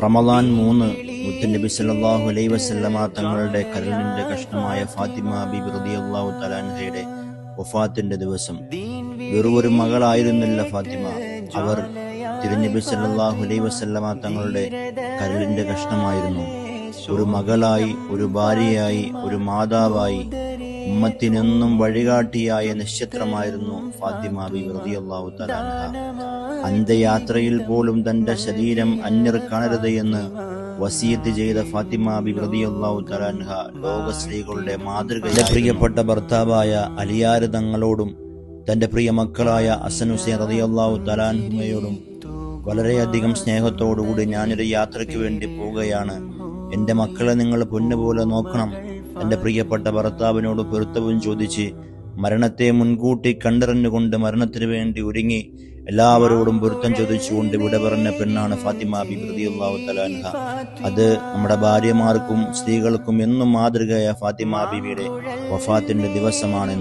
റമദാൻ 3 മുത്തുനബി സല്ലല്ലാഹു അലൈഹി വസല്ലമ തങ്ങളുടെ കരളിന്റെ കഷ്ണമായ ഫാത്തിമ ബീബി റളിയല്ലാഹു തആല അൻഹയുടെ വഫാത്തിന്റെ ദിവസം. വെറുമൊരു മകളായിരുന്നില്ല ഫാത്തിമ. അവർ തിരുനബി സല്ലല്ലാഹു അലൈഹി വസല്ലമ തങ്ങളുടെ കരളിന്റെ കഷ്ണമായിരുന്നു. ഒരു മകളായി, ഒരു ഭാര്യയായി, ഒരു മാതാവായി, ഉമ്മത്തിനെന്നും വഴികാട്ടിയായ നക്ഷത്രമായിരുന്നു ഫാത്തിമ ബീബി റളിയല്ലാഹു തആല അൻഹ. അന്ത്യയാത്രയിൽ പോലും തന്റെ ശരീരം അന്യർ കാണരുത് എന്ന് വസിയത്ത് ചെയ്ത ഫാത്തിമ ബീബി റളിയല്ലാഹു തആല അൻഹ ലോക സ്ത്രീകളുടെ മാതൃകയായ പ്രിയപ്പെട്ട ഭർത്താവായ അലിയാർ തങ്ങളോടും തന്റെ പ്രിയ മക്കളായ ഹസൻ ഹുസൈൻ റളിയല്ലാഹു തആല അൻഹുമയോടും വളരെയധികം സ്നേഹത്തോടുകൂടി ഞാനൊരു യാത്രയ്ക്ക് വേണ്ടി പോവുകയാണ്. എന്റെ മക്കളെ നിങ്ങൾ പൊന്നുപോലെ നോക്കണം. തന്റെ പ്രിയപ്പെട്ട ഭർത്താവിനോട് പൊരുത്തവും ചോദിച്ച് മരണത്തെ മുൻകൂട്ടി കണ്ടറിഞ്ഞുകൊണ്ട് മരണത്തിന് വേണ്ടി ഒരുങ്ങി എല്ലാവരോടും പൊരുത്തം ചോദിച്ചുകൊണ്ട് വിട പറഞ്ഞ പെണ്ണാണ് ഫാത്തിമ ബീബി റളിയല്ലാഹു തആല അൻഹ. അത് നമ്മുടെ ഭാര്യമാർക്കും സ്ത്രീകൾക്കും എന്നും മാതൃകയായ ഫാത്തിമ ബീബിയുടെ വഫാത്തിന്റെ ദിവസമാണ്.